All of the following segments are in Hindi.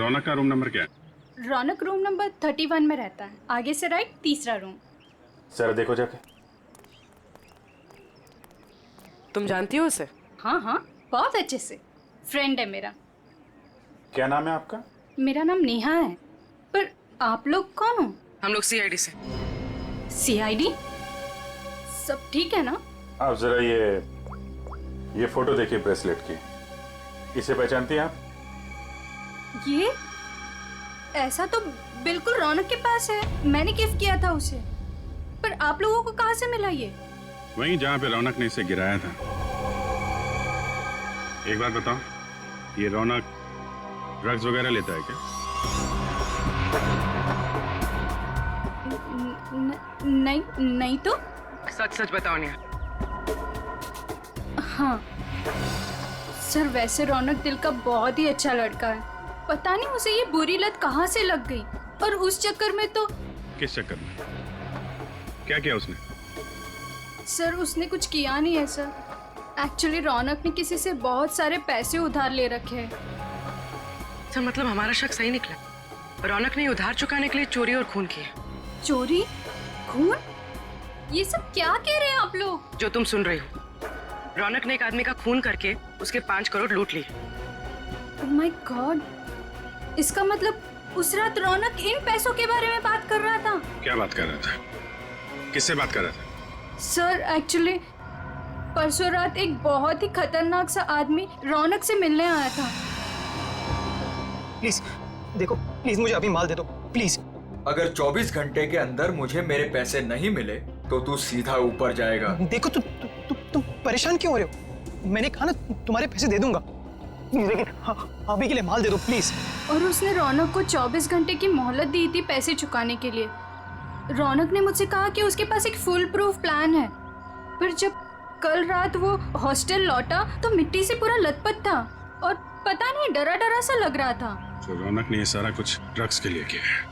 रौनक का रूम नंबर क्या है? रौनक रूम नंबर 31 में रहता है, आगे से राइट, तीसरा रूम। सर देखो जाके। तुम जानती हो उसे? हाँ हाँ, बहुत अच्छे से, फ्रेंड है मेरा। क्या नाम है आपका? मेरा नाम नेहा है। पर आप लोग कौन हो? हम लोग सीआईडी से। सीआईडी? सब ठीक है ना? आप जरा ये फोटो देखिए ब्रेसलेट की। इसे पहचानती हैं आप? ये ऐसा तो बिल्कुल रौनक के पास है, मैंने गिफ्ट किया था उसे। पर आप लोगों को कहाँ से मिला ये? वहीं जहाँ पे रौनक ने इसे गिराया था। एक बात बताओ, ये रौनक ड्रग्स वगैरह लेता है क्या? नहीं नहीं तो। सच सच बताओ नेहा। हाँ सर, वैसे रौनक दिल का बहुत ही अच्छा लड़का है। पता नहीं उसे ये बुरी लत कहाँ से लग गई, और उस चक्कर में तो। किस चक्कर में? क्या किया उसने? सर उसने कुछ किया नहीं है सर। एक्चुअली रौनक ने किसी से बहुत सारे पैसे उधार ले रखे हैं। सर मतलब हमारा शक सही निकला। रौनक ने उधार चुकाने के लिए चोरी और खून किया। चोरी? खून? ये सब क्या कह रहे हैं आप लोग? जो तुम सुन रही हो। रौनक ने एक आदमी का खून करके उसके 5 करोड़ लूट लिए। ओह माय गॉड, इसका मतलब उस रात रौनक इन पैसों के बारे में बात कर रहा था। क्या बात कर रहा था? किससे बात कर रहा था? सर एक्चुअली परसों रात एक बहुत ही खतरनाक सा आदमी रौनक से मिलने आया था। प्लीज देखो, प्लीज मुझे अभी माल दे दो प्लीज। अगर 24 घंटे के अंदर मुझे मेरे पैसे नहीं मिले तो तू सीधा ऊपर जाएगा। देखो तुम परेशान क्यों हो रहे हो? मैंने कहा ना तुम्हारे पैसे दे दूंगा, लेकिन अभी के लिए माल दे दो प्लीज। और उसने रौनक को 24 घंटे की मोहलत दी थी पैसे चुकाने के लिए। रौनक ने मुझसे कहा कि उसके पास एक फुल प्रूफ प्लान है। पर जब कल रात वो हॉस्टल लौटा तो मिट्टी से पूरा लथपथ था और पता नहीं डरा डरा सा लग रहा था। तो रौनक ने ये सारा कुछ ड्रग्स के लिए किया है।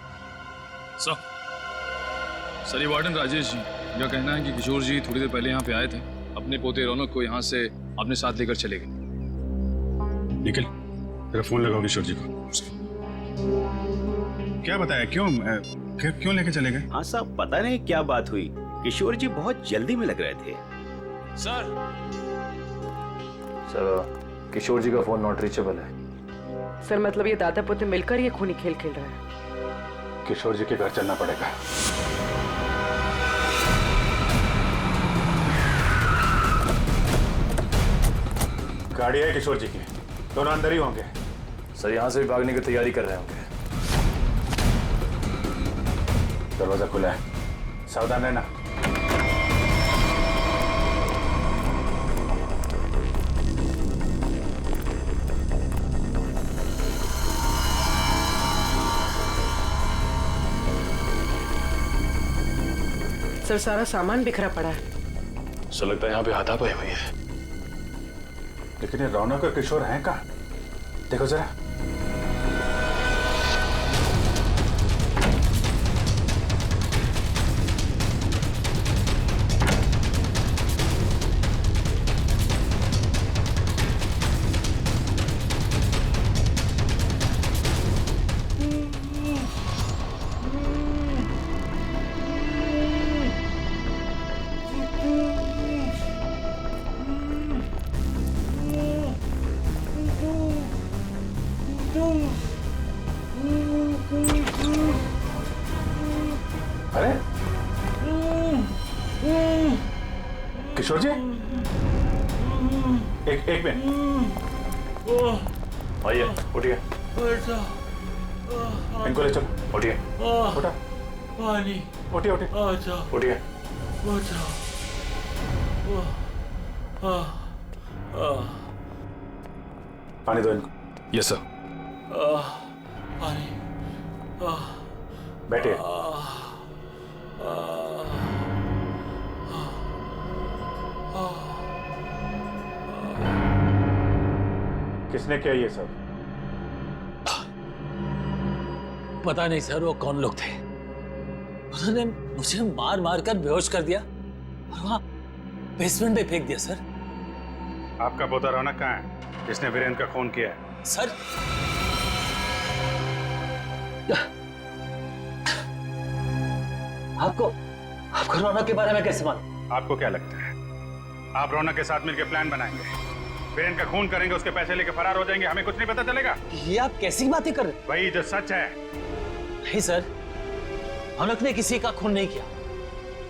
सर ये वार्डन राजेश जी, इनका कहना है कि किशोर जी थोड़ी देर पहले यहाँ पे आए थे। अपने पोते रौनक को यहाँ से अपने साथ लेकर चले गए। निखिल, तेरा फोन लगाओ किशोर जी को। क्या बताया? क्यों लेके चले गए? हाँ साहब, पता नहीं क्या बात हुई, किशोर जी बहुत जल्दी में लग रहे थे। सर किशोर जी का फोन नॉट रीचेबल है। सर मतलब ये दादा पोते मिलकर ये खूनी खेल खेल रहे हैं। किशोर जी के घर चलना पड़ेगा। गाड़ी है किशोर जी की, दोनों अंदर ही होंगे। सर यहाँ से भी भागने की तैयारी कर रहे होंगे। दरवाजा खुला है, सावधान रहना। सर सारा सामान बिखरा पड़ा है। सर लगता है यहाँ पे हाथापाई हुई है। लेकिन ये रौनक और किशोर हैं कहाँ? देखो जरा। अरे किशोर जी, एक मिनट। आइए, उठिए। इनको ले चलो, उठिए। उठा। पानी। उठिए उठिए। पानी दो इनको। Yes sir. पानी। बैठिए। किसने किया ये सब? पता नहीं सर, वो कौन लोग थे। उन्होंने मुझे मार मार कर बेहोश कर दिया और वहां बेसमेंट में फेंक दिया सर। आपका पोता रौनक कहाँ है जिसने वीरेंद्र का खून किया है? सर आपको रौनक के बारे में कैसे मालूम? आपको क्या लगता है आप रौनक के साथ मिलकर प्लान बनाएंगे, वीरेन का खून करेंगे, उसके पैसे लेकर फरार हो जाएंगे, हमें कुछ नहीं पता चलेगा? ये आप कैसी बातें कर रहे हैं? वही जो सच है। नहीं सर, रौनक ने किसी का खून नहीं किया,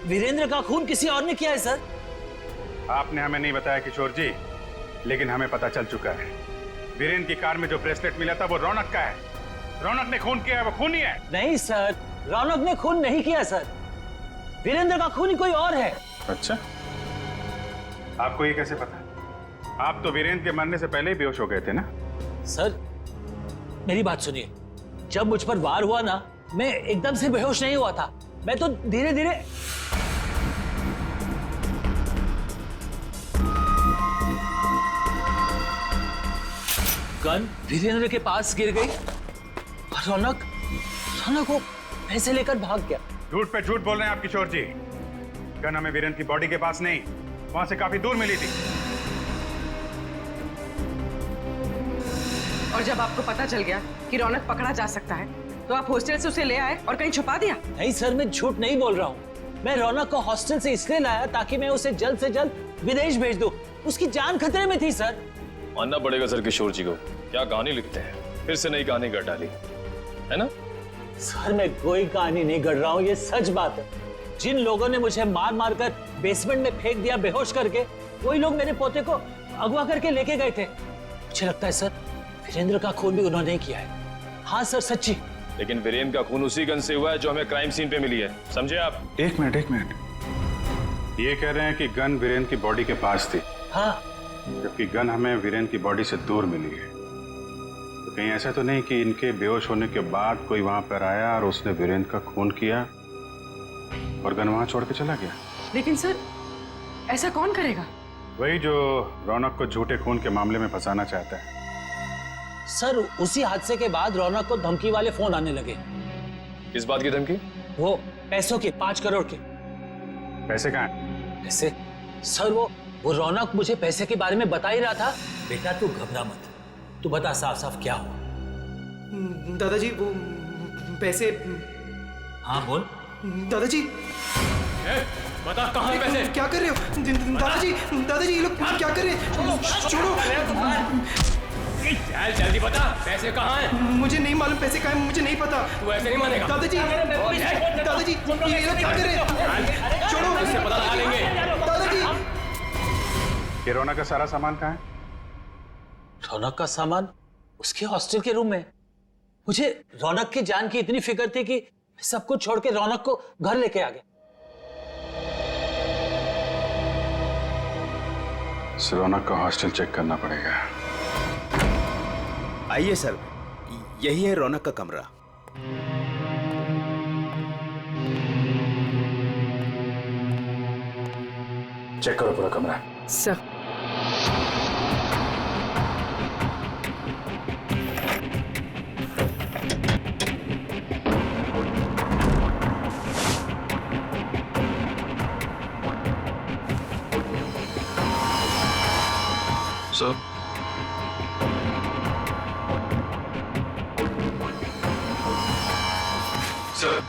वीरेंद्र का खून किसी और ने किया है सर। आपने हमें नहीं बताया किशोर जी, लेकिन हमें पता चल चुका है वीरेन की कार में जो ब्रेसलेट मिला था वो रौनक का है। रौनक ने खून किया है, वो खूनी है। नहीं सर, रौनक ने खून नहीं किया सर, वीरेंद्र का खूनी कोई और है। अच्छा, आपको ये कैसे पता? आप तो वीरेन के मरने से पहले ही बेहोश हो गए थे ना? सर मेरी बात सुनिए, जब मुझ पर वार हुआ ना, मैं एकदम से बेहोश नहीं हुआ था, मैं तो धीरे धीरे। गन वीरेंद्र के पास गिर गई और रौनक को पैसे लेकर भाग गया। झूठ पे झूठ बोल रहे हैं आप किशोर जी। गन हमें वीरेन की बॉडी के पास नहीं, वहां से काफी दूर मिली थी। और जब आपको पता चल गया कि रौनक पकड़ा जा सकता है तो आप हॉस्टल से उसे ले आए और कहीं छुपा दिया? नहीं सर, मैं झूठ नहीं बोल रहा हूँ, मैं रौनक को हॉस्टल से इसलिए लाया ताकि मैं उसे जल्द से जल्द विदेश भेज दूं। उसकी जान खतरे में थी सर। मानना पड़ेगा सर किशोर जी को, क्या कहानी लिखते हैं, फिर से नई कहानी गढ़ डाली है ना? सर मैं कोई कहानी नहीं गढ़ रहा हूँ, ये सच बात है। जिन लोगों ने मुझे मार मार कर बेसमेंट में फेंक दिया बेहोश करके, वही लोग मेरे पोते को अगवा करके लेके गए थे। मुझे लगता है सर वीरेंद्र का खून भी उन्होंने ही किया है। हाँ सर, सच्ची। लेकिन वीरेन का खून उसी गन से हुआ है जो हमें क्राइम सीन पे मिली है, समझे आप? एक मिनट, ये कह रहे हैं कि गन वीरेन की बॉडी के पास थी। हाँ, जबकि गन हमें वीरेन की बॉडी से दूर मिली है। तो कहीं ऐसा तो नहीं कि इनके बेहोश होने के बाद कोई वहां पर आया और उसने वीरेन का खून किया और गन वहां छोड़ के चला गया? लेकिन सर ऐसा कौन करेगा? वही जो रौनक को झूठे खून के मामले में फंसाना चाहता है। सर उसी हादसे के बाद रौनक को धमकी वाले फोन आने लगे। किस बात की धमकी? वो पैसों के, 5 करोड़ के। पैसे कहाँ हैं? पैसे? सर वो रौनक मुझे पैसे के बारे में बता ही रहा था। बेटा तू घबरा मत, तू बता साफ साफ क्या हुआ। दादाजी वो पैसे। हाँ बोल। दादाजी बता कहाँ है पैसे? क्या कर रहे हो दादाजी ये लोग क्या कर रहे हैं? छोड़ो। जल्दी बता पैसे कहाँ हैं? मुझे नहीं मालूम पैसे कहाँ हैं, मुझे नहीं पता। तू ऐसे नहीं मानेगा। दादाजी ये लोग क्या कर रहे हैं? छोड़ो, इससे पता लगा लेंगे। दादाजी ये रौनक का सारा सामान कहाँ है? रौनक का सामान उसके हॉस्टल के रूम में। मुझे रौनक की जान की इतनी फिक्र थी कि सब कुछ छोड़ के रौनक को घर लेके आ गया। रौनक का हॉस्टल चेक करना पड़ेगा। आइए सर, यही है रौनक का कमरा। चेक करो पूरा कमरा। सर सर सर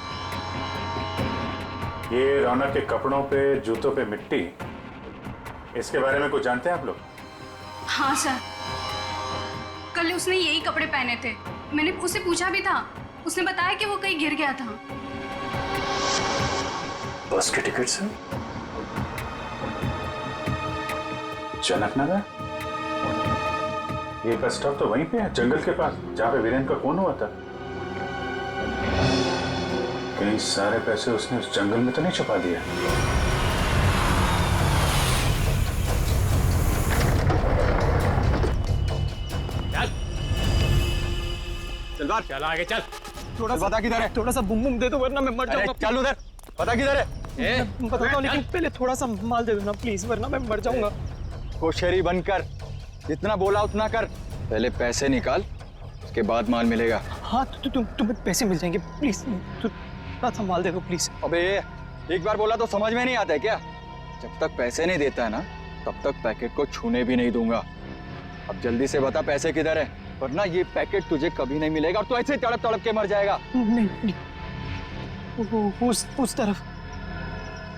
ये रौनक के कपड़ों पे, जूतों पे मिट्टी, इसके बारे में कुछ जानते हैं आप लोग? हाँ सर, कल उसने यही कपड़े पहने थे। मैंने उससे पूछा भी था, उसने बताया कि वो कहीं गिर गया था। बस के टिकट से जनकनगर? ये बस स्टॉप तो वहीं पे है, जंगल के पास, जहाँ पे वीरेन का खून हुआ था। कहीं सारे पैसे उसने उस जंगल में तो नहीं छुपा दिया? चल बात, चल आगे चल। थोड़ा सा पता किधर है? थोड़ा सा बुम बुम दे दो वरना मैं मर जाऊंगा। चल उधर, पता किधर है? बताता हूँ, लेकिन पहले थोड़ा सा माल दे दो ना प्लीज, वरना मैं मर जाऊंगा। होशियारी बंद कर, जितना बोला उतना कर। पहले पैसे निकाल, उसके बाद माल मिलेगा। हाँ तुम्हें पैसे मिल जाएंगे, प्लीज थोड़ा सा माल दे दो प्लीज। अबे एक बार बोला तो समझ में नहीं आता है क्या? जब तक पैसे नहीं देता है ना, तब तक पैकेट को छूने भी नहीं दूंगा। अब जल्दी से बता पैसे किधर है? वरना ये पैकेट तुझे कभी नहीं मिलेगा और तू ऐसे तड़प तड़प के मर जाएगा। नहीं नहीं, उस तरफ।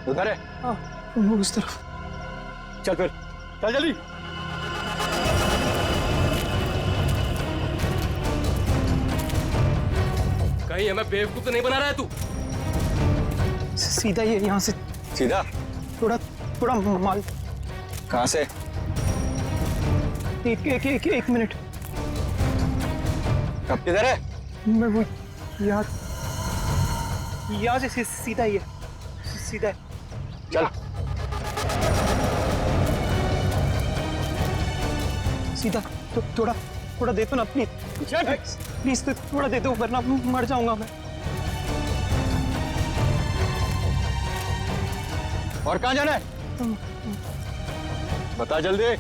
उधर है? हाँ, उस तरफ। चल फिर, चल जल्दी। कहीं हमें बेवकूफ तो नहीं बना रहा है तू? सीधा ये यहाँ से सीधा? थोड़ा थोड़ा माल। कहाँ से? एक मिनट। कब किधर है? मैं वो यहाँ से सीधा ही है, सीधा है। चल। सीधा तो थोड़ा दे दो ना प्लीज, प्लीज तो थोड़ा दे दो वरना मर जाऊंगा मैं। और कहाँ जाना है? बता जल्दी।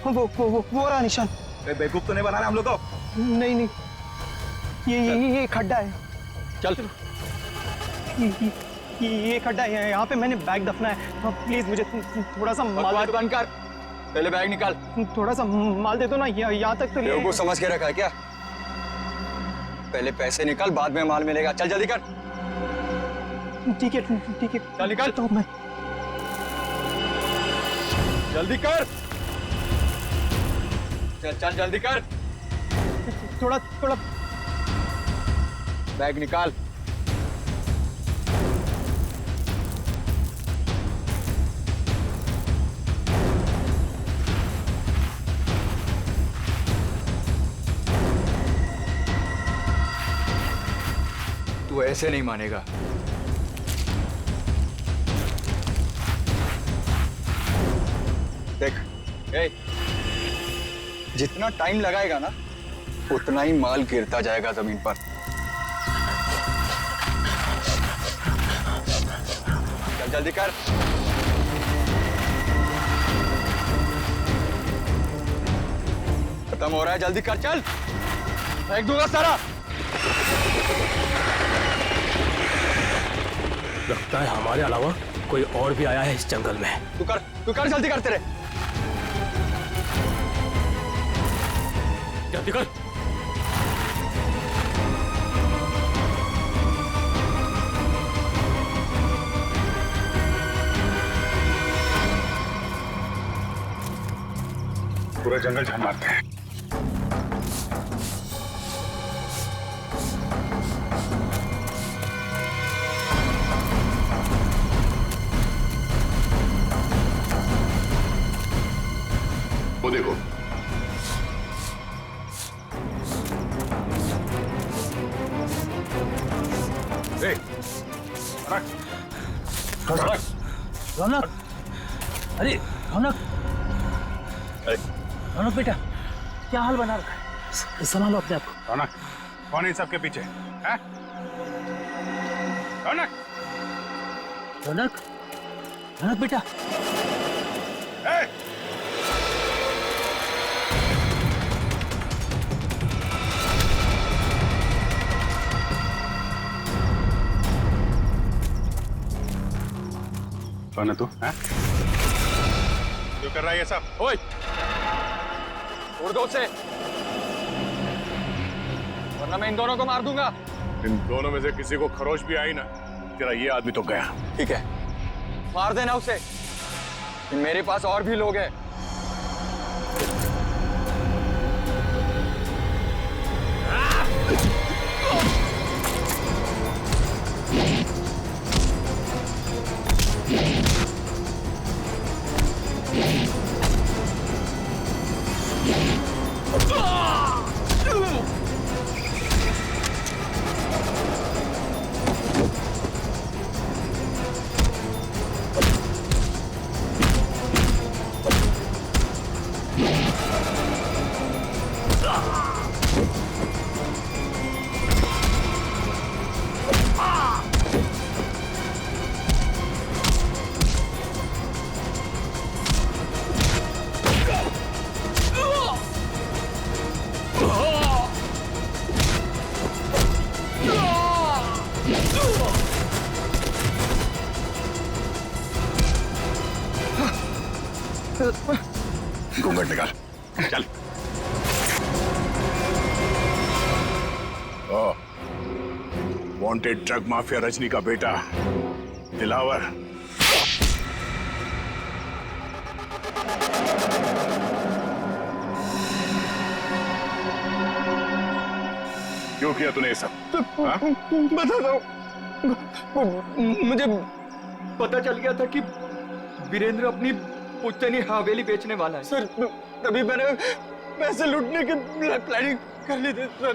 वो रहा निशान। बेवकूफ तो नहीं बना रहा हम लोग को? नहीं, ये खड्डा है। चल। ये खड्डा है, यहाँ पे मैंने बैग दफना है। प्लीज मुझे थोड़ा सा माल बंद कर, पहले बैग निकाल। थोड़ा सा माल दे दो ना, यहाँ तक तो ले। बेवकूफ समझ के रखा है क्या? पहले पैसे निकाल, बाद में माल मिलेगा। चल जल्दी कर। ठीक है। चल निकाल। तो मैं जल्दी कर। चल जल्दी कर। थोड़ा बैग निकाल। तू ऐसे नहीं मानेगा। देख, जितना टाइम लगाएगा ना उतना ही माल गिरता जाएगा जमीन पर। चल जल्दी कर। खत्म हो रहा है, जल्दी कर। चल, फेंक दूंगा सारा। लगता है हमारे अलावा कोई और भी आया है इस जंगल में। तू कर जल्दी करते रहे। जल्दी कर। पूरा जंगल झाड़ मारते हैं। वो देखो, रौनक, अरे रौनक बेटा, क्या हाल बना रखा है? संभालो अपने आप को। रौनक, कौन है इन सबके पीछे? हैं? रौनक बेटा। ए! कौन है तू? हैं? क्यों कर रहा है ये सब? ओए, उड़ दो उसे, वरना मैं इन दोनों को मार दूंगा। इन दोनों में से किसी को खरोच भी आई ना, तेरा ये आदमी तो गया। ठीक है, मार देना उसे। मेरे पास और भी लोग हैं। घूंघट निकाल, चल। वांटेड ड्रग माफिया रजनी का बेटा दिलावर। क्यों किया तूने ये सब? बता दो, मुझे पता चल गया था कि वीरेंद्र अपनी पुश्तैनी हवेली बेचने वाला है सर। तभी मैंने पैसे लूटने की प्लानिंग कर ली थी सर।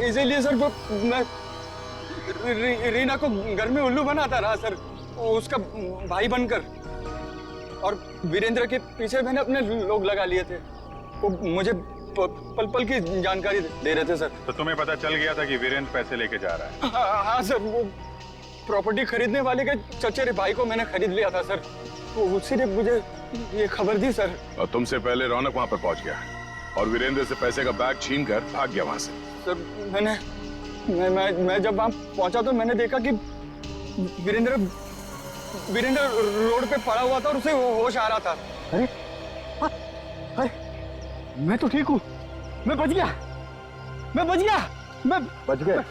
इसीलिए सर मैं रीना को घर में उल्लू बनाता रहा सर, उसका भाई बनकर। और वीरेंद्र के पीछे मैंने अपने लोग लगा लिए थे, वो मुझे पल पल की जानकारी दे रहे थे सर। तो तुम्हें पता चल गया था कि वीरेंद्र पैसे लेके जा रहा है? हाँ सर, वो प्रॉपर्टी खरीदने वाले के चचेरे भाई को मैंने खरीद लिया था सर, वो उसी ने मुझे ये खबर दी सर। और तुमसे पहले रौनक वहां पर पहुंच गया और वीरेंद्र से पैसे का बैग छीन कर भाग गया वहां से। सर मैं जब वहां पहुंचा तो मैंने देखा कि वीरेंद्र रोड पे पड़ा हुआ था और उसे होश आ रहा था। अरे अरे मैं तो ठीक हूँ, मैं बच गया, मैं बच गया।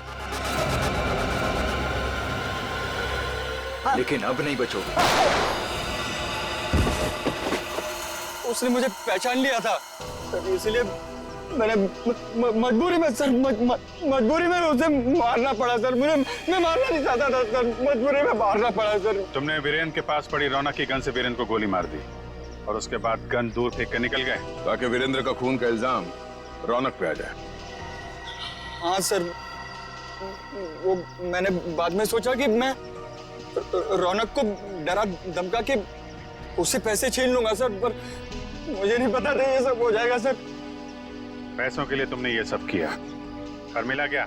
लेकिन अब नहीं बचोगे। उसने मुझे पहचान लिया था सर, इसलिए मैंने मजबूरी में सर, मजबूरी में उसे मारना पड़ा सर। मैं मारना नहीं चाहता था सर, मजबूरी में मारना पड़ा सर। तुमने वीरेंद्र के पास पड़ी रौनक की गन से वीरेंद्र को गोली मार दी और उसके बाद गन दूर फेंक कर निकल गए ताकि वीरेंद्र का खून का इल्जाम रौनक पे आ जाए। हाँ सर, वो मैंने बाद में सोचा कि मैं रौनक को डरा धमका के उससे पैसे छीन लूंगा सर, पर मुझे नहीं पता था ये सब हो जाएगा सर। पैसों के लिए तुमने ये सब किया और मिला क्या?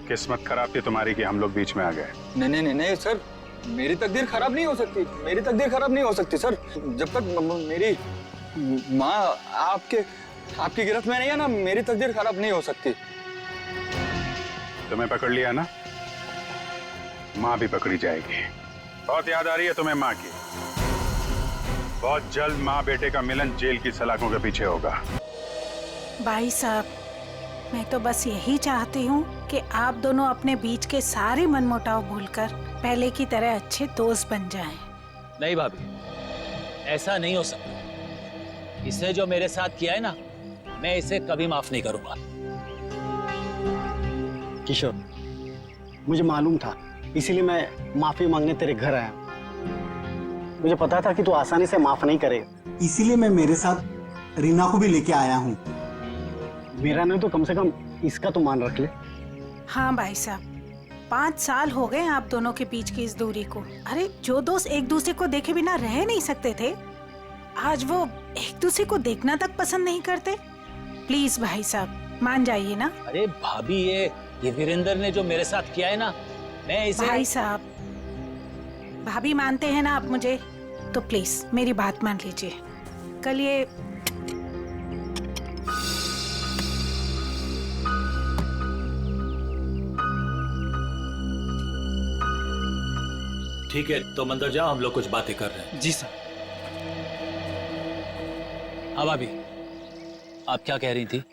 किस्मत खराब थी तुम्हारी कि हम लोग बीच में आ गए। नहीं सर, मेरी तकदीर खराब नहीं हो सकती, मेरी तकदीर खराब नहीं हो सकती सर। जब तक मेरी माँ आपकी गिरफ्त में नहीं है ना, मेरी तकदीर खराब नहीं हो सकती। तुम्हें पकड़ लिया ना, माँ भी पकड़ी जाएगी। बहुत याद आ रही है तुम्हें माँ की। बहुत जल्द माँ बेटे का मिलन जेल की सलाखों के पीछे होगा। भाई साहब, मैं तो बस यही चाहती हूँ कि आप दोनों अपने बीच के सारे मनमुटाव भूलकर पहले की तरह अच्छे दोस्त बन जाएं। नहीं भाभी, ऐसा नहीं हो सकता। इसने जो मेरे साथ किया है ना, मैं इसे कभी माफ नहीं करूंगा। किशोर, मुझे मालूम था, इसीलिए मैं माफी मांगने तेरे घर आया। मुझे पता था कि तू आसानी से माफ नहीं करेगा, इसीलिए मैं मेरे साथ रीना को भी लेके आया हूँ। मेरा नहीं तो कम से कम इसका तो मान रख ले। हाँ भाई साहब, 5 साल हो गए आप दोनों के बीच की इस दूरी को। अरे जो दोस्त एक दूसरे को देखे बिना रह नहीं सकते थे, आज वो एक दूसरे को देखना तक पसंद नहीं करते। प्लीज भाई साहब, मान जाइए ना। अरे भाभी, ये वीरेंद्र ने जो मेरे साथ किया है ना, मैं इसे। भाई साहब, भाभी मानते हैं ना आप मुझे, तो प्लीज मेरी बात मान लीजिए। कल ये ठीक है, तो अंदर जाओ, हम लोग कुछ बातें कर रहे हैं। जी सर। हाँ भाभी, आप क्या कह रही थी?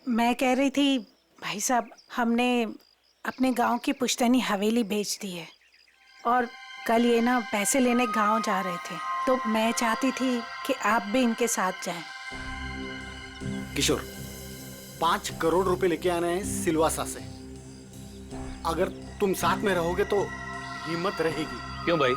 मैं कह रही थी भाई साहब, हमने अपने गांव की पुश्तैनी हवेली बेच दी है और कल ये ना पैसे लेने गांव जा रहे थे, तो मैं चाहती थी कि आप भी इनके साथ जाएं। किशोर, 5 करोड़ रुपए लेके आने हैं सिलवासा से। अगर तुम साथ में रहोगे तो हिम्मत रहेगी। क्यों भाई,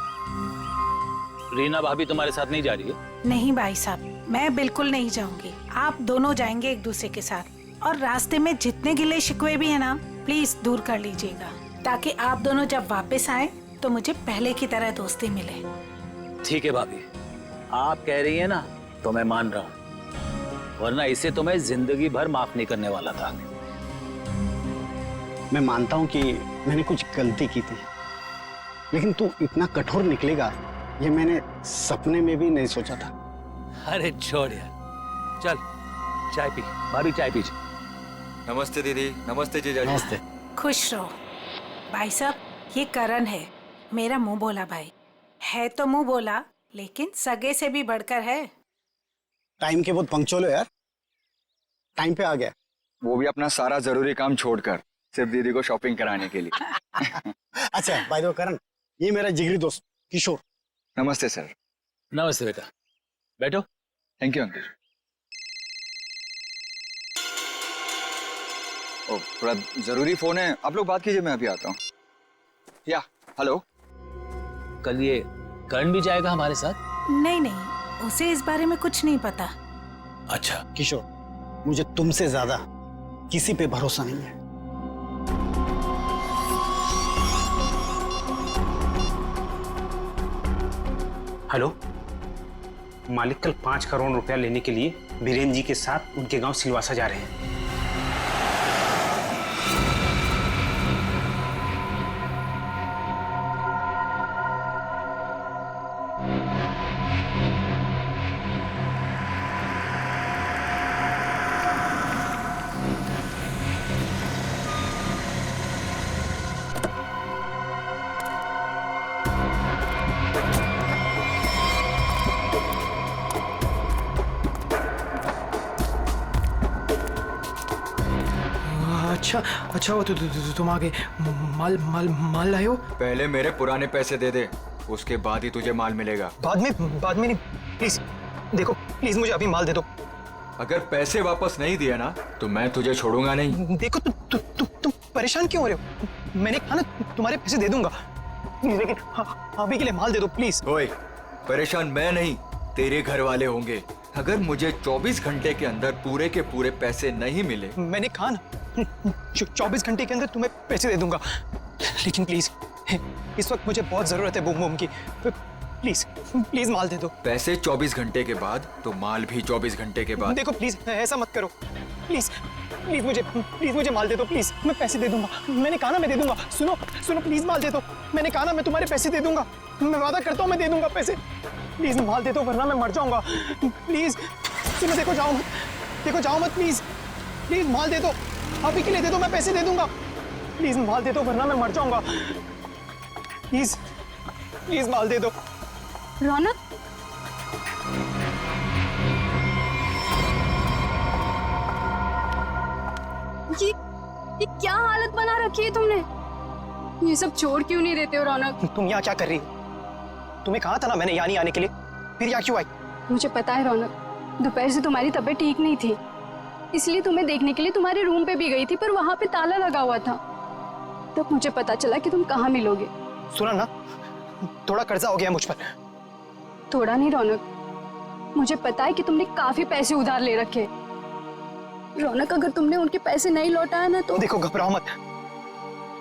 रीना भाभी तुम्हारे साथ नहीं जा रही है? नहीं भाई साहब, मैं बिल्कुल नहीं जाऊंगी। आप दोनों जाएंगे एक दूसरे के साथ, और रास्ते में जितने गिले शिकवे भी है ना, प्लीज दूर कर लीजिएगा, ताकि आप दोनों जब वापस आए तो मुझे पहले की तरह दोस्ती मिले। ठीक है भाभी, आप कह रही है ना, तो मैं मान रहा हूँ, वरना इसे तो मैं जिंदगी भर माफ नहीं करने वाला था। मैं मानता हूँ कि मैंने कुछ गलती की थी, लेकिन तू इतना कठोर निकलेगा ये मैंने सपने में भी नहीं सोचा था। अरे छोड़ यार, चल चाय पी। भाभी चाय पीजिए। नमस्ते दीदी। नमस्ते जीजा जी। नमस्ते। खुश रहो। भाई साहब, ये करण है, मेरा मुंह बोला भाई है। तो मुंह बोला, लेकिन सगे से भी बढ़कर है। टाइम के बहुत पंक्चुअल हो यार, टाइम पे आ गया। वो भी अपना सारा जरूरी काम छोड़कर सिर्फ दीदी को शॉपिंग कराने के लिए। अच्छा भाई दो करण, ये मेरा जिगरी दोस्त किशोर। नमस्ते सर। नमस्ते बेटा, बैठो। Thank you uncle. ओ, थोड़ा जरूरी फोन है, आप लोग बात कीजिए, मैं अभी आता हूँ। या हेलो। कल ये करण भी जाएगा हमारे साथ? नहीं नहीं, उसे इस बारे में कुछ नहीं पता। अच्छा किशोर, मुझे तुमसे ज्यादा किसी पे भरोसा नहीं है। हेलो, मालिक कल 5 करोड़ रुपया लेने के लिए बीरेन जी के साथ उनके गांव सिलवासा जा रहे हैं। अच्छा अच्छा, वो तुम आगे माल माल माल लाए हो? पहले मेरे पुराने पैसे दे दे, उसके बाद ही तुझे माल मिलेगा। बाद में नहीं, प्लीज देखो, प्लीज मुझे अभी माल दे दो। अगर पैसे वापस नहीं दिए ना तो मैं तुझे छोड़ूंगा नहीं। देखो तुम परेशान क्यों हो रहे हो? मैंने कहा ना तुम्हारे पैसे दे दूंगा, लेकिन अभी के लिए माल दे दो प्लीज। ओए, परेशान मैं नहीं, तेरे घर वाले होंगे। अगर मुझे 24 घंटे के अंदर पूरे के पूरे पैसे नहीं मिले, मैंने कहा ना 24 घंटे के अंदर तुम्हें पैसे दे दूंगा, लेकिन प्लीज इस वक्त मुझे बहुत जरूरत है बूम बूम की, प्लीज प्लीज माल दे दो। पैसे 24 घंटे के बाद तो माल भी 24 घंटे के बाद। देखो प्लीज ऐसा मत करो, प्लीज प्लीज मुझे माल दे दो प्लीज, मैं पैसे दे दूंगा। मैंने कहा ना मैं दे दूंगा। सुनो सुनो, प्लीज माल दे दो। मैंने कहा ना मैं तुम्हारे पैसे दे दूंगा, मैं वादा करता हूँ मैं दे दूंगा पैसे। प्लीज माल दे दो वरना मैं मर जाऊंगा। प्लीज सुनो, देखो जाओ मत प्लीज, प्लीज माल दे दो, अभी के लिए दे दो, मैं पैसे दे दूंगा। प्लीज माल दे दो वरना मैं मर जाऊंगा। प्लीज प्लीज माल दे दो। रौनक, ये क्या हालत बना रखी है तुमने? ये सब छोड़ क्यों नहीं देते हो रौनक? तुम यहाँ क्या कर रही हो? तुम्हें कहा था ना मैंने यहाँ नहीं आने के लिए, फिर यहाँ क्यों आई? मुझे पता है रौनक, दोपहर से तुम्हारी तबीयत ठीक नहीं थी, इसलिए तुम्हें देखने के लिए तुम्हारे रूम पे भी गई थी, पर वहां पे ताला लगा हुआ था। तब मुझे पता चला कि तुम कहाँ मिलोगे। सुना ना, थोड़ा कर्जा हो गया मुझ पर। थोड़ा नहीं रौनक, मुझे पता है कि तुमने काफी पैसे उधार ले रखे। रौनक, अगर तुमने उनके पैसे नहीं लौटाया ना तो देखो घबराओ मत,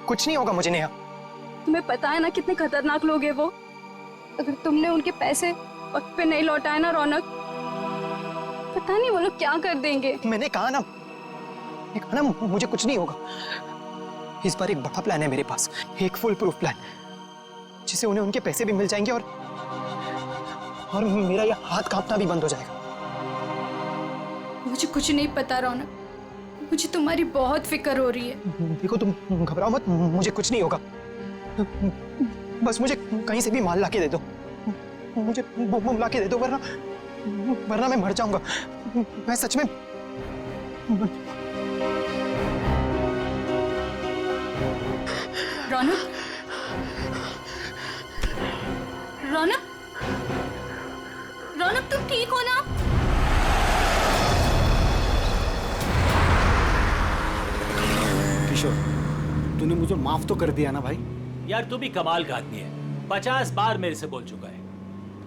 कुछ नहीं होगा मुझे नेहा। तुम्हें पता है ना कितने खतरनाक लोग हैं वो। अगर तुमने उनके पैसे वक्त पे नहीं लौटाए ना रौनक, पता नहीं वो लोग क्या कर देंगे। मैंने कहा ना मुझे कुछ नहीं होगा। इस बार एक बड़ा प्लान है मेरे पास, एक फुल प्रूफ प्लान, जिससे उन्हें उनके पैसे भी मिल जाएंगे और मेरा ये हाथ कांपना भी बंद हो जाएगा। मुझे कुछ नहीं पता रौनक, मुझे तुम्हारी बहुत फिक्र हो रही है। देखो तुम घबराओ मत, मुझे कुछ नहीं होगा। बस मुझे कहीं से भी माल लाके दे दो, मुझे बम लाके दे दो, वरना मैं मर जाऊंगा। मैं सच में रौनक, रौनक, रौनक तुम ठीक हो ना? किशोर, तूने मुझे माफ तो कर दिया ना भाई? यार तू भी कमाल का आदमी है, 50 बार मेरे से बोल चुका है,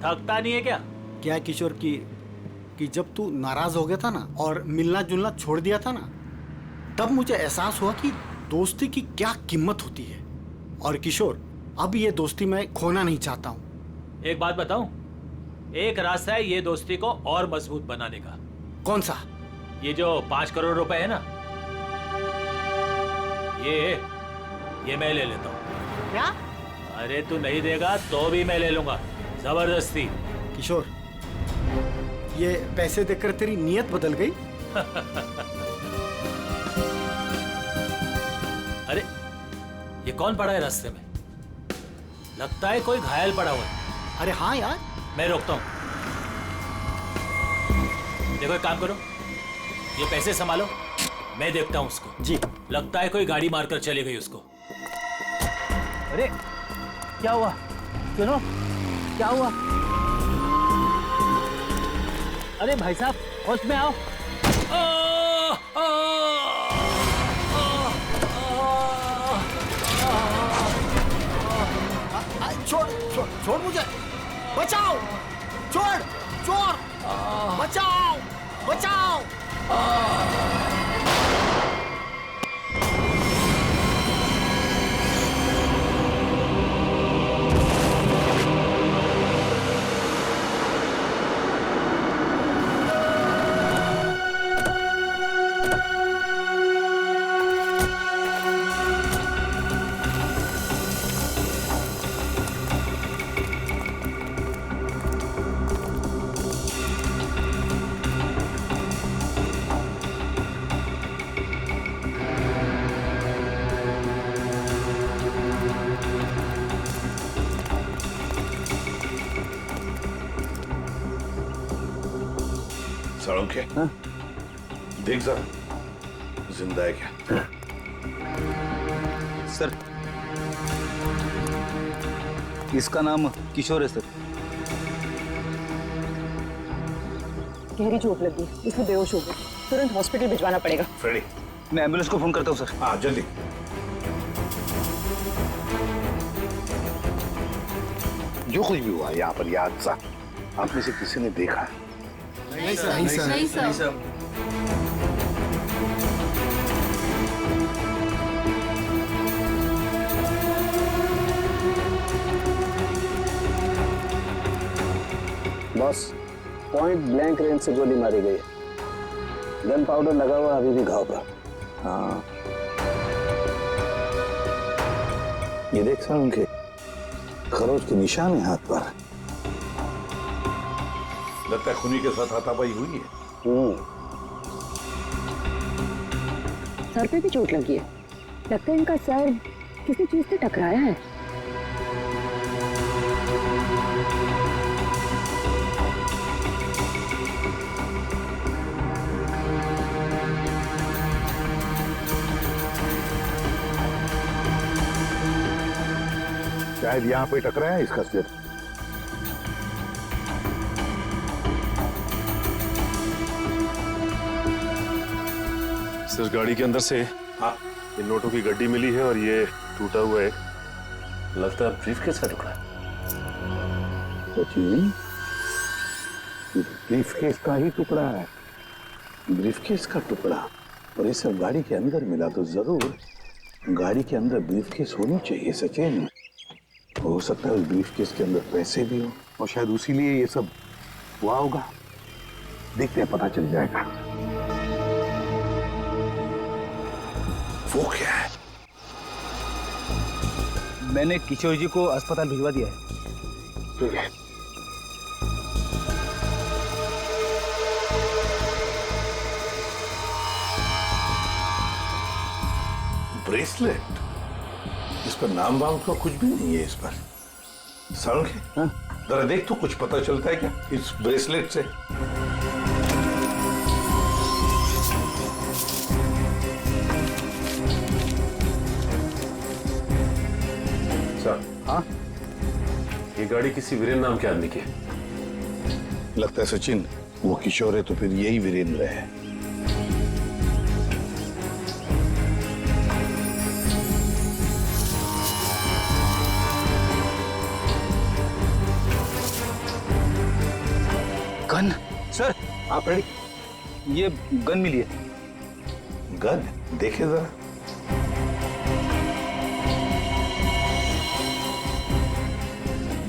थकता नहीं है क्या? क्या है किशोर कि जब तू नाराज हो गया था ना और मिलना जुलना छोड़ दिया था ना, तब मुझे एहसास हुआ कि दोस्ती की क्या कीमत होती है। और किशोर, अब ये दोस्ती मैं खोना नहीं चाहता हूँ। एक बात बताऊं, एक रास्ता है ये दोस्ती को और मजबूत बनाने का। कौन सा? ये जो 5 करोड़ रुपए है ना, ये मैं ले लेता हूँ। क्या? अरे तू नहीं देगा तो भी मैं ले लूंगा, जबरदस्ती। किशोर, ये पैसे देकर तेरी नीयत बदल गई? अरे ये कौन पड़ा है रास्ते में? लगता है कोई घायल पड़ा हुआ है। अरे हाँ यार, मैं रोकता हूँ। देखो एक काम करो, ये पैसे संभालो, मैं देखता हूँ उसको। जी। लगता है कोई गाड़ी मारकर चली गई उसको। अरे क्या हुआ? सुनो, क्या हुआ? अरे भाई साहब, होश में आओ। छोड़ छोड़ छोड़ मुझे, बचाओ, छोड़, चोर, बचाओ, बचाओ। साळुंखे, देख जरा जिंदा है क्या? सर, इसका नाम किशोर है सर। गहरी चोट लगी, इसमें बेहोश हो गई, तुरंत हॉस्पिटल भिजवाना पड़ेगा। फ्रेडी, मैं एम्बुलेंस को फोन करता हूँ सर। हाँ जल्दी। जो कुछ भी हुआ यहाँ पर ये हादसा, आप में से किसी ने देखा? नहीं sir. Boss, point blank range से गोली मारी गई है। गन पाउडर लगा हुआ अभी भी घाव पर। हाँ, ये देख सर, उनके खरोच के निशान है हाथ पर। लगता है खूनी के साथ हाथापाई हुई है। सर पे भी चोट लगी है, लगता है इनका सर किसी चीज से टकराया है। शायद यहाँ पे टकराया है इसका सिर। सर, गाड़ी के अंदर से हाँ, इन नोटों की गड्डी मिली है और ये टूटा हुआ है। लगता है ब्रीफकेस का टुकड़ा। सचिन, ब्रीफकेस का ही टुकड़ा है। ब्रीफकेस का टुकड़ा और ये सब गाड़ी के अंदर मिला तो जरूर गाड़ी के अंदर ब्रीफकेस होनी चाहिए सचिन। हो सकता है उस ब्रीफकेस के अंदर पैसे भी हो और शायद उसी लिए ये सब हुआ होगा। देखते हैं, पता चल जाएगा। वो क्या है? मैंने किशोर जी को अस्पताल भिजवा दिया है। ठीक है। ब्रेसलेट, इस पर नाम वाम का कुछ भी नहीं है इस पर। साळुंखे, जरा देख तो कुछ पता चलता है क्या इस ब्रेसलेट से? सर, हाँ, ये गाड़ी किसी वीरेन नाम के आदमी की है। लगता है सचिन वो किशोर है तो फिर यही वीरेंद्र है। गन सर, आप रेडी? ये गन मिली है। गन देखे जरा।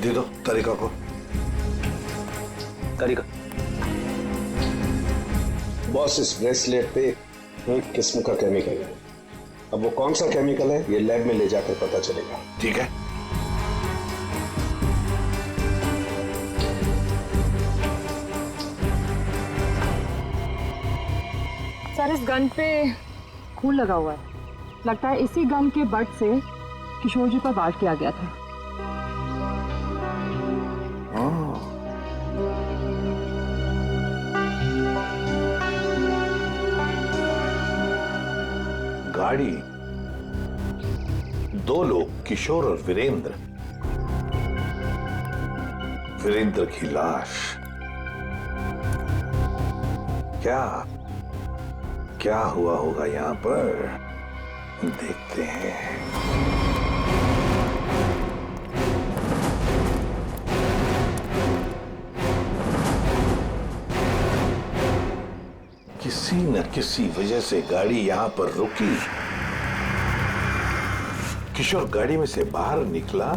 दे दो तरीका को। तरीका? बॉस, इस ब्रेसलेट पे एक किस्म का केमिकल है। अब वो कौन सा केमिकल है ये लैब में ले जाकर पता चलेगा। ठीक है। सर, इस गन पे खून लगा हुआ है। लगता है इसी गन के बट से किशोर जी पर वार किया गया था। गाड़ी, 2 लोग, किशोर और वीरेंद्र। वीरेंद्र की लाश। क्या हुआ होगा यहां पर, देखते हैं। किसी न किसी वजह से गाड़ी यहां पर रुकी। किशोर गाड़ी में से बाहर निकला,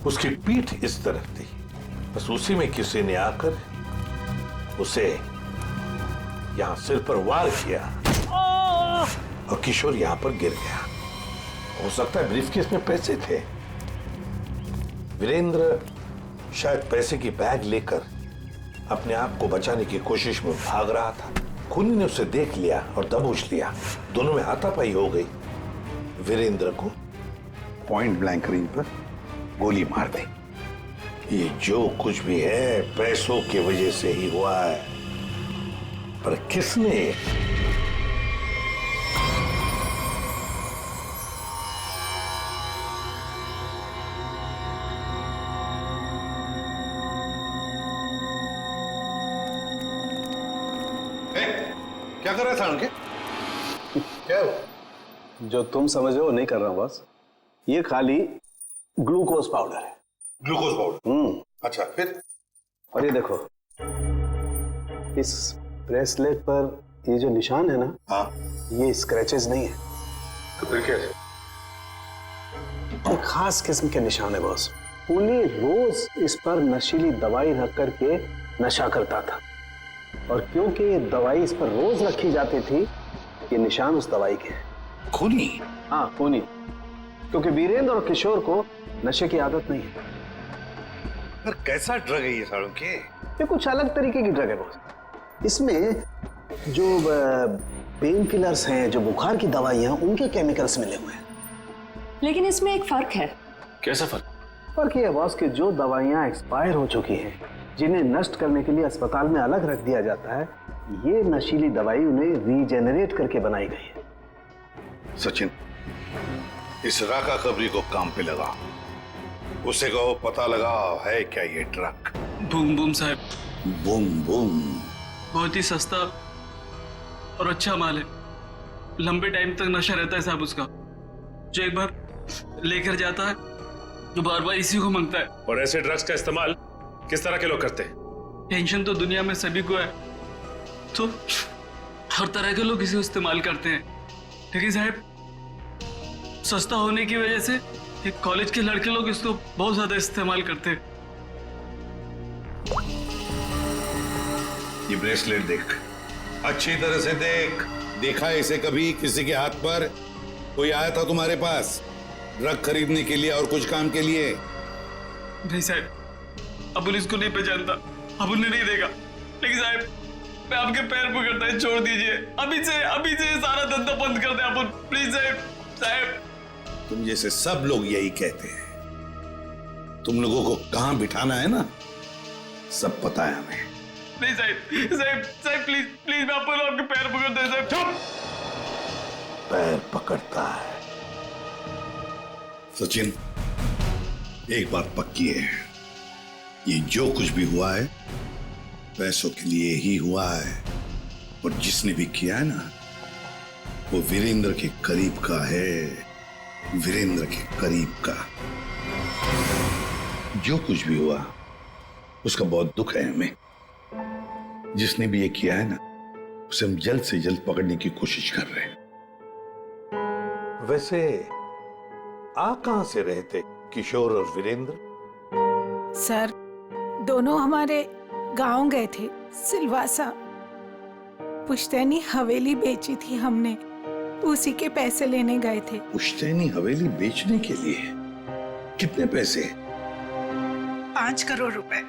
उसकी पीठ इस तरफ थी, बस उसी में किसी ने आकर उसे यहां सिर पर वार किया और किशोर यहां पर गिर गया। हो सकता है ब्रीफकेस में पैसे थे। वीरेंद्र शायद पैसे की बैग लेकर अपने आप को बचाने की कोशिश में भाग रहा था। खूनी ने उसे देख लिया और दबोच लिया। दोनों में हाथापाई हो गई। वीरेंद्र को पॉइंट ब्लैंक रेंज पर गोली मार दी। ये जो कुछ भी है पैसों की वजह से ही हुआ है, पर किसने? क्या कर रहा था उनके? क्या हो? जो तुम समझ हो नहीं कर रहा हूं बस। ये खाली ग्लूकोज पाउडर है। Glucose powder? अच्छा, फिर? और ये देखो, इस ब्रेसलेट पर ये जो निशान है ना, हाँ, ये स्क्रैचेस नहीं है। तो फिर क्या है? एक खास किस्म के निशान है बॉस। खूनी रोज इस पर नशीली दवाई रख करके नशा करता था, और क्योंकि ये दवाई इस पर रोज रखी जाती थी, ये निशान उस दवाई के हैं। खूनी? हाँ, खूनी। क्योंकि वीरेंद्र और किशोर को नशे की आदत नहीं है। पर कैसा ड्रग है ये सालों के? ये कुछ अलग तरीके की ड्रग है बॉस। इसमें जो पेन किलर्स हैं, जो बुखार की दवाइयां, उनके केमिकल्स मिले हुए हैं। लेकिन इसमें एक फर्क है। कैसा फर्क? फर्क ये है बॉस कि जो दवाइयां एक्सपायर हो चुकी हैं, जिन्हें नष्ट करने के लिए अस्पताल में अलग रख दिया जाता है, ये नशीली दवाई उन्हें रीजेनरेट करके बनाई गई है। सचिन, इस राका कबरी को काम पे लगा। उसे कहो पता लगाओ है क्या ये ड्रग। बूम बूम साहब। Boom boom? बहुत ही सस्ता और अच्छा माल है। लंबे टाइम तक नशा रहता है साहब उसका। जो एक बार लेकर जाता है तो बार बार इसी को मांगता है। और ऐसे ड्रग्स का इस्तेमाल किस तरह के लोग करते हैं? टेंशन तो दुनिया में सभी को है, तो हर तरह के लोग इसे इस्तेमाल करते हैं। लेकिन साहब, सस्ता होने की वजह से एक कॉलेज के लड़के लोग इसको बहुत ज्यादा इस्तेमाल करते हैं। ये ब्रेसलेट देख, अच्छी तरह से देख। देखा है इसे कभी किसी के हाथ पर? कोई आया था तुम्हारे पास ड्रग खरीदने के लिए और कुछ काम के लिए? नहीं साहब, अबुल इसको नहीं पहचानता, अबुल ने नहीं देखा। लेकिन साहब, मैं आपके पैर पकड़ता है, छोड़ दीजिए। अभी से सारा धंधा बंद कर दे अबुल, प्लीज साहब। साहब, तुम जैसे सब लोग यही कहते हैं। तुम लोगों को कहां बिठाना है ना, सब पता है हमें। नहीं साहब, प्लीज, मैं आपके पैर पकड़ता है साहब। चुप! पैर पकड़ता है? सचिन, एक बात पक्की है, ये जो कुछ भी हुआ है पैसों के लिए ही हुआ है। और जिसने भी किया है ना, वो वीरेंद्र के करीब का है। वीरेंद्र के करीब का। जो कुछ भी हुआ उसका बहुत दुख है हमें। जिसने भी ये किया है ना, उसे हम जल्द से जल्द पकड़ने की कोशिश कर रहे हैं। वैसे आ कहां से रहे थे किशोर और वीरेंद्र? सर, दोनों हमारे गांव गए थे, सिलवासा। पुश्तैनी हवेली बेची थी हमने, उसी के पैसे लेने गए थे। पुश्तैनी हवेली बेचने के लिए? कितने पैसे? 5 करोड़ रुपए।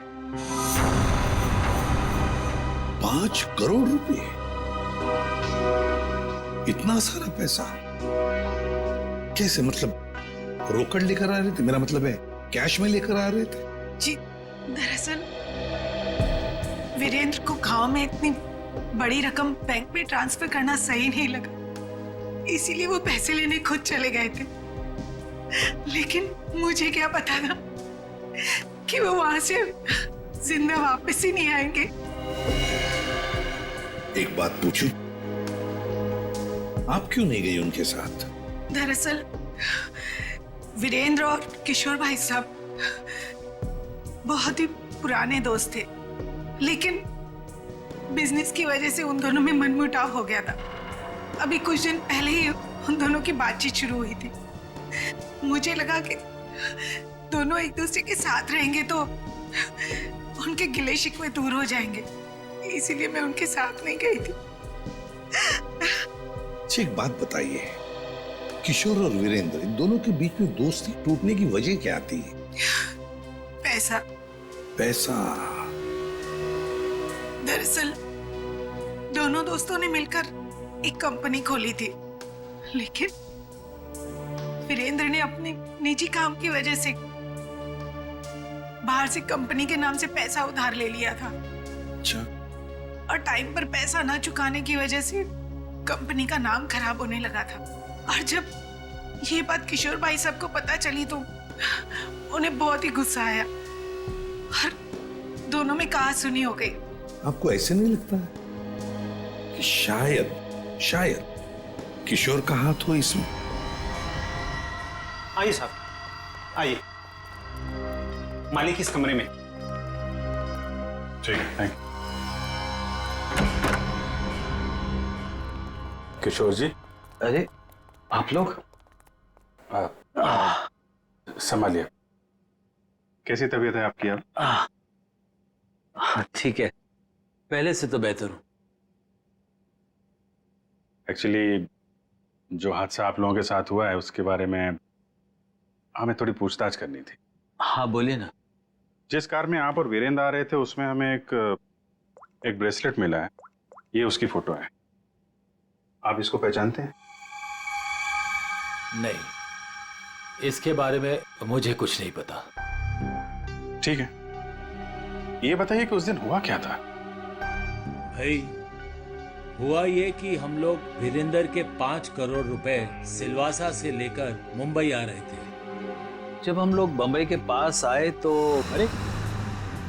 5 करोड़ रुपए? इतना सारा पैसा कैसे? मतलब रोकड़ लेकर आ रहे थे? मेरा मतलब है कैश में लेकर आ रहे थे? जी, दरअसल वीरेंद्र को गांव में इतनी बड़ी रकम बैंक में ट्रांसफर करना सही नहीं लगा, इसीलिए वो पैसे लेने खुद चले गए थे। लेकिन मुझे क्या पता था कि वो वहां से जिंदा वापस ही नहीं आएंगे। एक बात पूछूं, आप क्यों नहीं गई उनके साथ? दरअसल वीरेंद्र और किशोर भाई साहब बहुत ही पुराने दोस्त थे, लेकिन बिजनेस की वजह से उन दोनों में मनमुटाव हो गया था। अभी कुछ दिन पहले ही उन दोनों की बातचीत शुरू हुई थी। मुझे लगा कि दोनों एक दूसरे के साथ रहेंगे तो उनके गिले शिकवे दूर हो जाएंगे, इसीलिए मैं उनके साथ नहीं गई थी। अच्छा एक बात बताइए, किशोर और वीरेंद्र इन दोनों के बीच में दोस्ती टूटने की वजह क्या थी? पैसा। पैसा? दरअसल दोनों दोस्तों ने मिलकर एक कंपनी खोली थी, लेकिन वीरेंद्र ने अपने निजी काम की वजह से बाहर से कंपनी के नाम से पैसा उधार ले लिया था। अच्छा। और टाइम पर पैसा ना चुकाने की वजह से कंपनी का नाम खराब होने लगा था। और जब ये बात किशोर भाई साहब को पता चली तो उन्हें बहुत ही गुस्सा आया और दोनों में कहा-सुनी हो गई। आपको ऐसे नहीं लगता कि शायद किशोर का हाथ हो इसमें? आइए साहब, आइए। मालिक इस कमरे में। ठीक है, थैंक यू। किशोर जी। अरे आप लोग? संभालिए। कैसी तबीयत है आपकी अब? ठीक है, पहले से तो बेहतर हूं। एक्चुअली जो हादसा आप लोगों के साथ हुआ है उसके बारे में हमें थोड़ी पूछताछ करनी थी। हाँ बोलिए ना। जिस कार में आप और वीरेंद्र आ रहे थे उसमें हमें एक ब्रेसलेट मिला है, ये उसकी फोटो है। आप इसको पहचानते हैं? नहीं, इसके बारे में मुझे कुछ नहीं पता। ठीक है, ये बताइए कि उस दिन हुआ क्या था? भाई हुआ ये कि हम लोग वीरेंद्र के 5 करोड़ रुपए सिलवासा से लेकर मुंबई आ रहे थे। जब हम लोग बंबई के पास आए तो अरे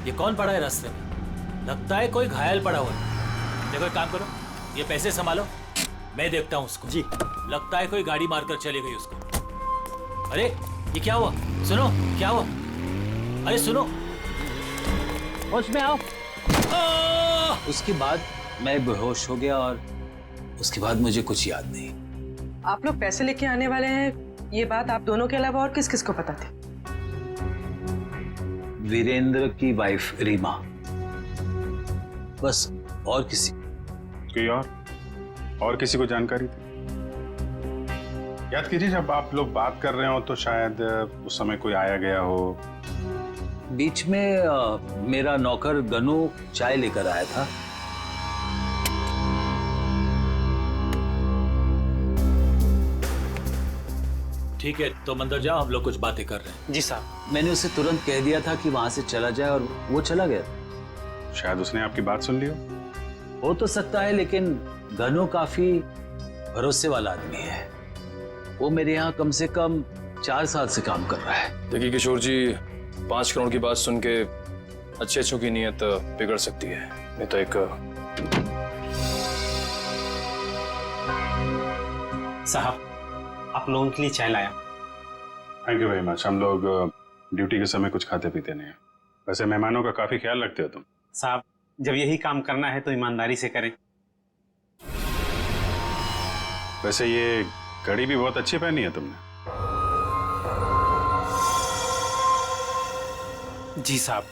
ये कौन पड़ा है रास्ते में? लगता है कोई घायल पड़ा हुआ है। देखो एक काम करो, ये पैसे संभालो, मैं देखता हूँ उसको। जी। लगता है कोई गाड़ी मारकर चली गई उसको। अरे ये क्या हुआ? सुनो क्या हुआ? अरे सुनो, होश में आओ। उसके बाद मैं बेहोश हो गया और उसके बाद मुझे कुछ याद नहीं। आप लोग पैसे लेके आने वाले हैं, ये बात आप दोनों के अलावा और किस किस को पता थी? वीरेंद्र की वाइफ रीमा, बस, और किसी? कोई और किसी को जानकारी थी? याद कीजिए, जब आप लोग बात कर रहे हो तो शायद उस समय कोई आया गया हो। बीच में मेरा नौकर गनू चाय लेकर आया था। ठीक है, तो अंदर जाओ, हम लोग कुछ बातें कर रहे हैं। जी साहब। मैंने उसे तुरंत कह दिया था कि वहां से चला जाए और वो चला गया। शायद उसने आपकी बात सुन ली हो तो सकता है, लेकिन गनू काफी भरोसे वाला आदमी है। वो मेरे यहाँ कम से कम 4 साल से काम कर रहा है। देखिए किशोर जी, 5 करोड़ की बात सुन के अच्छों की नीयत बिगड़ सकती है। नहीं तो एक साहब, आप लोगों के लिए चाय लाया। Thank you very much. हम लोग ड्यूटी के समय कुछ खाते पीते नहीं हैं। वैसे मेहमानों का काफी ख्याल रखते हो तुम। साहब, जब यही काम करना है तो ईमानदारी से करें। वैसे ये घड़ी भी बहुत अच्छी पहनी है तुमने। जी साहब।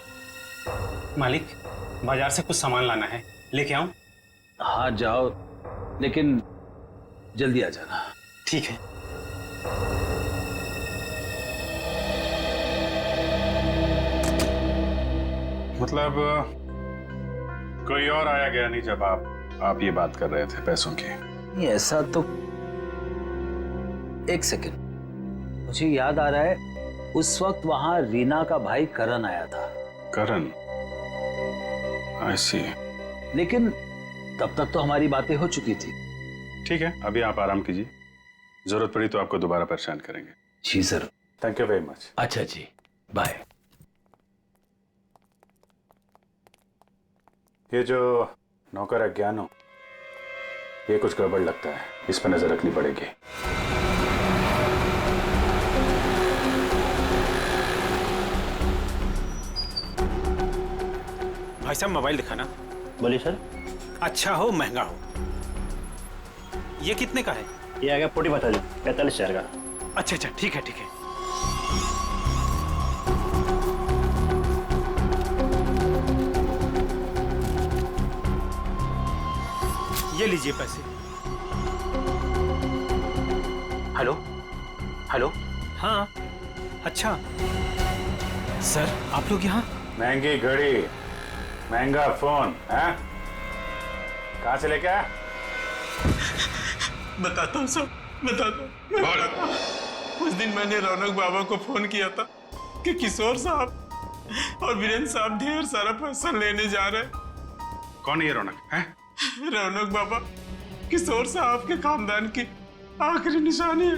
मालिक, बाजार से कुछ सामान लाना है, लेके आऊं? हाँ जाओ, लेकिन जल्दी आ जाना। ठीक है। मतलब कोई और आया गया नहीं जब आप ये बात कर रहे थे पैसों की? नहीं, ऐसा तो एक सेकंड, मुझे याद आ रहा है, उस वक्त वहां रीना का भाई करण आया था। करण? आई सी। लेकिन तब तक तो हमारी बातें हो चुकी थी। ठीक है, अभी आप आराम कीजिए, जरूरत पड़ी तो आपको दोबारा परेशान करेंगे। जी sir. Thank you very much. अच्छा जी, बाय। ये जो नौकर है ज्ञानो, ये कुछ गड़बड़ लगता है, इस पर नजर रखनी पड़ेगी। भाई साहब मोबाइल दिखाना। बोलिए सर। अच्छा हो महंगा हो। ये कितने का है? ये आ गया 45,000 का। अच्छा अच्छा, ठीक है ठीक है। ये लीजिए पैसे। Hello hello. हाँ अच्छा सर, आप लोग यहाँ? महंगी घड़ी, महंगा फोन है, कहाँ से लेके आया? बताता हूँ सब, बताता हूँ। उस दिन मैंने रौनक बाबा को फोन किया था कि किशोर साहब और वीरेंद्र साहब ढेर सारा पैसा लेने जा रहे हैं। कौन है ये रौनक? है रौनक बाबा किशोर साहब के खानदान की आखिरी निशानी है,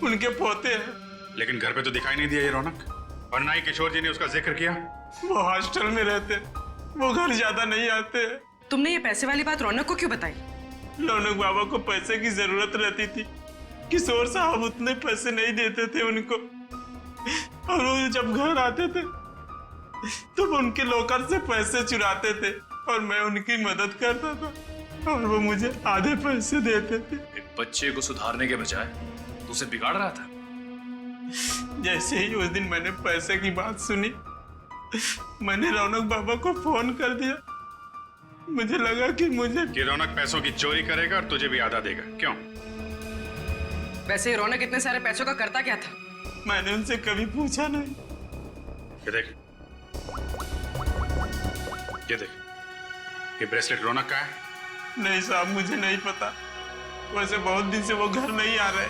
उनके पोते हैं। लेकिन घर पे तो दिखाई नहीं दिया ये रौनक, और ना ही किशोर जी ने उसका जिक्र किया। वो हॉस्टल में रहते, वो घर ज्यादा नहीं आते। तुमने ये पैसे वाली बात रौनक को क्यों बताई? रौनक बाबा को पैसे की जरूरत रहती थी, किशोर साहब उतने पैसे नहीं देते थे उनको, और वो जब घर आते थे तो वो उनके लॉकर से पैसे चुराते थे और मैं उनकी मदद करता था और वो मुझे आधे पैसे देते थे। एक बच्चे को सुधारने के बजाय तो उसे बिगाड़ रहा था। जैसे ही उस दिन मैंने पैसे की बात सुनी, मैंने रौनक बाबा को फोन कर दिया। मुझे लगा कि रौनक पैसों की चोरी करेगा और तुझे भी आधा देगा। क्यों? वैसे रौनक इतने सारे पैसों का करता क्या था? मैंने उनसे कभी पूछा नहीं। ये देख, ये देख, ये ब्रेसलेट रौनक का है? नहीं साहब, मुझे नहीं पता। वैसे बहुत दिन से वो घर नहीं आ रहे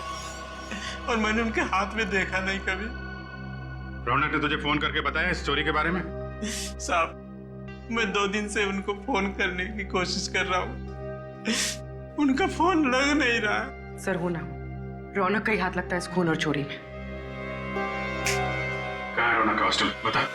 और मैंने उनके हाथ में देखा नहीं कभी। रौनक ने तुझे फोन करके बताया इस चोरी के बारे में? साहब, मैं 2 दिन से उनको फोन करने की कोशिश कर रहा हूँ, उनका फोन लग नहीं रहा। सर वो ना, रौनक का ही हाथ लगता है इस खून और चोरी में। कहाँ है रौनक का हॉस्टल? बता।